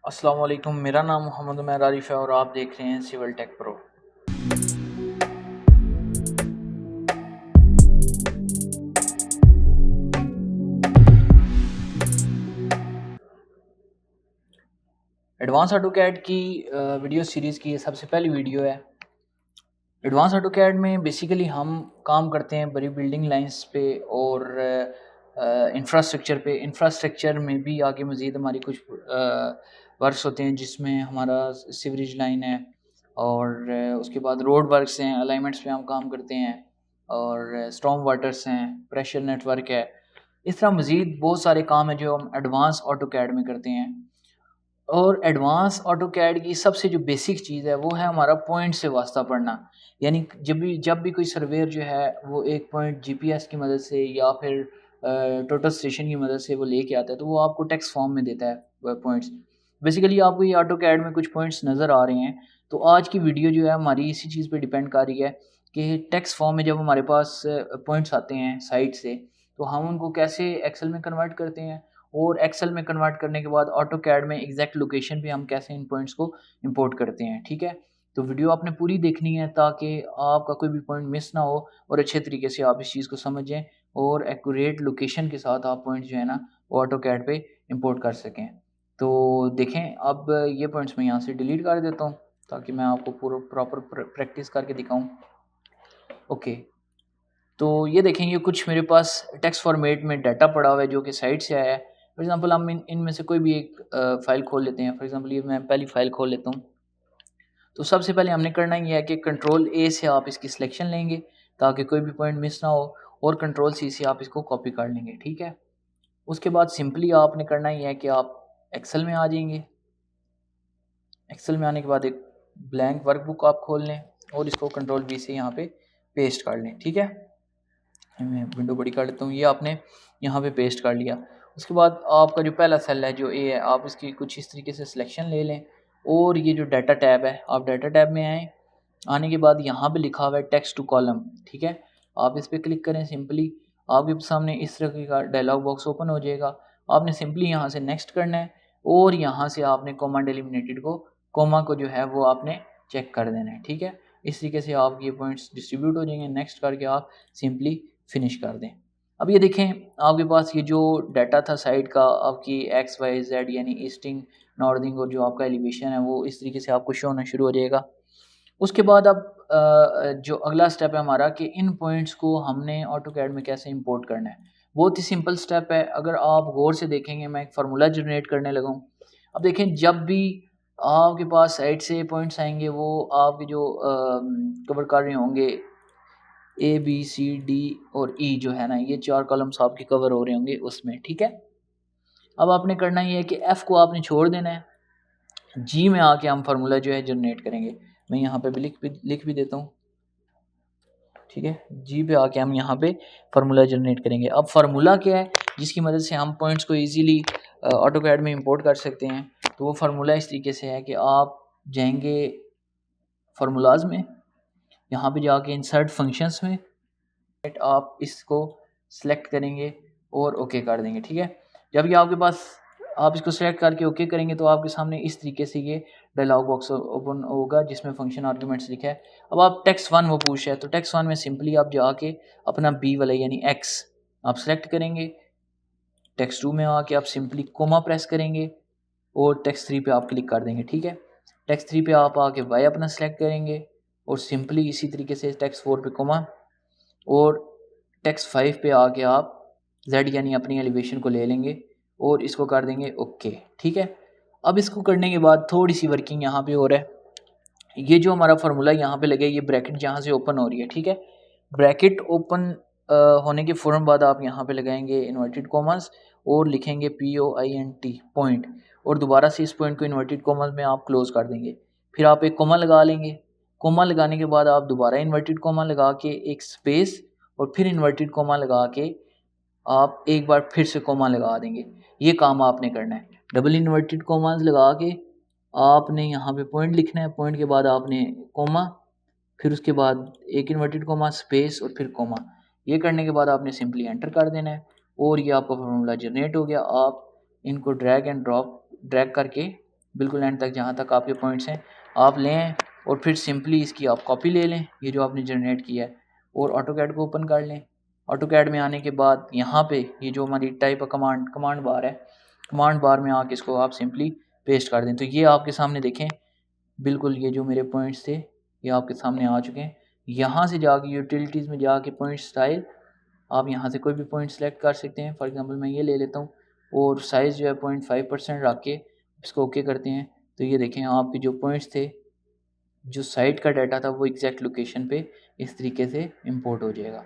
अस्सलाम वालेकुम। मेरा नाम मोहम्मद उमैर आरिफ है और आप देख रहे हैं Civil Tech Pro. Advance AutoCAD की वीडियो सीरीज़ की ये सबसे पहली वीडियो है। एडवांस ऑटोकैड में बेसिकली हम काम करते हैं बड़ी बिल्डिंग लाइंस पे और इंफ्रास्ट्रक्चर में भी आगे मज़ीद हमारी कुछ वर्क्स होते हैं जिसमें हमारा सीवरेज लाइन है और उसके बाद रोड वर्क्स हैं, अलाइनमेंट्स पे हम काम करते हैं और स्टॉर्म वाटर्स हैं, प्रेशर नेटवर्क है। इस तरह मज़ीद बहुत सारे काम हैं जो हम एडवांस ऑटोकैड में करते हैं। और एडवांस ऑटोकैड की सबसे जो बेसिक चीज़ है वो है हमारा पॉइंट से वास्ता पड़ना। यानी जब भी कोई सर्वेयर जो है वो एक पॉइंट जीपीएस की मदद से या फिर टोटल स्टेशन की मदद से वो लेके आता है तो वो आपको टेक्स्ट फॉर्म में देता है पॉइंट्स। बेसिकली आपको ये ऑटोकैड में कुछ पॉइंट्स नज़र आ रहे हैं। तो आज की वीडियो जो है हमारी इसी चीज़ पे डिपेंड कर रही है कि टेक्स्ट फॉर्म में जब हमारे पास पॉइंट्स आते हैं साइड से तो हम उनको कैसे एक्सेल में कन्वर्ट करते हैं और एक्सेल में कन्वर्ट करने के बाद ऑटोकैड में एग्जैक्ट लोकेशन पे हम कैसे इन पॉइंट्स को इंपोर्ट करते हैं। ठीक है, तो वीडियो आपने पूरी देखनी है ताकि आपका कोई भी पॉइंट मिस ना हो और अच्छे तरीके से आप इस चीज़ को समझें और एक्यूरेट लोकेशन के साथ आप पॉइंट्स जो है ना वो ऑटोकैड पे इंपोर्ट कर सकें। तो देखें, अब ये पॉइंट्स मैं यहाँ से डिलीट कर देता हूँ ताकि मैं आपको पूरा प्रॉपर प्रैक्टिस करके दिखाऊँ। ओके, तो ये देखें, ये कुछ मेरे पास टेक्स्ट फॉर्मेट में डाटा पड़ा हुआ है जो कि साइट से आया है। फॉर एग्जांपल हम इनमें से कोई भी एक फ़ाइल खोल लेते हैं। फॉर एग्जांपल ये मैं पहली फ़ाइल खोल लेता हूँ। तो सबसे पहले हमने करना ये है कि कंट्रोल ए से आप इसकी सिलेक्शन लेंगे ताकि कोई भी पॉइंट मिस ना हो और कंट्रोल सी से आप इसको कॉपी कर लेंगे। ठीक है, उसके बाद सिंपली आपने करना ये है कि आप एक्सेल में आ जाएंगे। एक्सेल में आने के बाद एक ब्लैंक वर्कबुक आप खोल लें और इसको कंट्रोल वी से यहाँ पे पेस्ट कर लें। ठीक है, मैं विंडो बड़ी कर लेता हूँ। ये आपने यहाँ पे पेस्ट कर लिया। उसके बाद आपका जो पहला सेल है जो ए है, आप इसकी कुछ इस तरीके से सिलेक्शन ले लें और ये जो डाटा टैब है आप डाटा टैब में आएँ। आने के बाद यहाँ पे लिखा हुआ है टेक्स्ट टू कॉलम। ठीक है, आप इस पर क्लिक करें। सिंपली आपके सामने इस तरह का डायलॉग बॉक्स ओपन हो जाएगा। आपने सिंपली यहाँ से नेक्स्ट करना है और यहाँ से आपने कोमा डेलिमिनेटेड को कोमा को जो है वो आपने चेक कर देना है। ठीक है, इस तरीके से आप ये पॉइंट्स डिस्ट्रीब्यूट हो जाएंगे। नेक्स्ट करके आप सिंपली फिनिश कर दें। अब ये देखें, आपके पास ये जो डाटा था साइड का आपकी एक्स वाई जेड यानी ईस्टिंग नॉर्दिंग और जो आपका एलिवेशन है वो इस तरीके से आपको शो होना शुरू हो जाएगा। उसके बाद अब जो अगला स्टेप है हमारा कि इन पॉइंट्स को हमने ऑटोकैड में कैसे इंपोर्ट करना है। बहुत ही सिंपल स्टेप है। अगर आप गौर से देखेंगे, मैं एक फार्मूला जनरेट करने लगा हूँ। अब देखें, जब भी आपके पास साइड से पॉइंट्स आएंगे वो आपके जो कवर कर रहे होंगे ए बी सी डी और ई जो है ना, ये चार कॉलम्स आपके कवर हो रहे होंगे उसमें। ठीक है, अब आपने करना ये है कि एफ़ को आपने छोड़ देना है। जी में आके हम फार्मूला जो है जनरेट करेंगे। मैं यहाँ पे भी लिख भी देता हूँ। ठीक है, जी पे आके हम यहाँ पे फार्मूला जनरेट करेंगे। अब फार्मूला क्या है जिसकी मदद से हम पॉइंट्स को इजीली ऑटोकैड में इंपोर्ट कर सकते हैं। तो वो फार्मूला इस तरीके से है कि आप जाएंगे फार्मूलाज में, यहाँ पे जाके इंसर्ट फंक्शंस में आप इसको सिलेक्ट करेंगे और ओके कर देंगे। ठीक है, जब ये आपके पास आप इसको सिलेक्ट करके ओके करेंगे तो आपके सामने इस तरीके से ये डायलॉग बॉक्स ओपन होगा जिसमें फंक्शन आर्गुमेंट्स लिखा है। अब आप टेक्स्ट वन वो पूछ रहा है तो टेक्स्ट वन में सिंपली आप जाके अपना बी वाला यानी एक्स आप सिलेक्ट करेंगे। टेक्स्ट टू में आके आप सिंपली कोमा प्रेस करेंगे और टेक्स्ट थ्री पे आप क्लिक कर देंगे। ठीक है, टेक्स्ट थ्री पे आप आके वाई अपना सेलेक्ट करेंगे और सिंपली इसी तरीके से टेक्स्ट फोर पे कोमा और टेक्स्ट 5 पे आके आप z यानी अपनी एलिवेशन को ले लेंगे और इसको कर देंगे ओके। ठीक है, अब इसको करने के बाद थोड़ी सी वर्किंग यहाँ पे हो रहा है। ये जो हमारा फार्मूला यहाँ पे लगे, ये ब्रैकेट जहाँ से ओपन हो रही है। ठीक है, ब्रैकेट ओपन होने के फ़ौरन बाद आप यहाँ पे लगाएंगे इन्वर्टेड कॉमर्स और लिखेंगे POINT पॉइंट और दोबारा से इस पॉइंट को इन्वर्टेड कॉमर्स में आप क्लोज कर देंगे। फिर आप एक कोमा लगा लेंगे। कोमा लगाने के बाद आप दोबारा इन्वर्टेड कोमा लगा के एक स्पेस और फिर इन्वर्टेड कोमा लगा के आप एक बार फिर से कोमा लगा देंगे। ये काम आपने करना है। डबल इन्वर्टेड कोमास लगा के आपने यहाँ पे पॉइंट लिखना है। पॉइंट के बाद आपने कोमा, फिर उसके बाद एक इन्वर्टेड कोमा स्पेस और फिर कोमा। ये करने के बाद आपने सिंपली एंटर कर देना है और ये आपका फार्मूला जनरेट हो गया। आप इनको ड्रैग एंड ड्रॉप ड्रैग करके बिल्कुल एंड तक, जहाँ तक आपके पॉइंट्स हैं आप लें और फिर सिंपली इसकी आप कॉपी ले लें, ये जो आपने जनरेट किया है, और ऑटोकैड को ओपन कर लें। ऑटोकैड में आने के बाद यहाँ पे ये जो हमारी टाइप कमांड बार है, कमांड बार में आके इसको आप सिंपली पेस्ट कर दें। तो ये आपके सामने देखें, बिल्कुल ये जो मेरे पॉइंट्स थे ये आपके सामने आ चुके हैं। यहाँ से जाके यूटिलिटीज़ में जाके पॉइंट स्टाइल, आप यहाँ से कोई भी पॉइंट सेलेक्ट कर सकते हैं। फॉर एग्जांपल मैं ये ले लेता हूँ और साइज़ जो है 0.5% रख के इसको ओके करते हैं। तो ये देखें आपके जो पॉइंट्स थे, जो साइट का डाटा था वो एग्जैक्ट लोकेशन पे इस तरीके से इंपोर्ट हो जाएगा।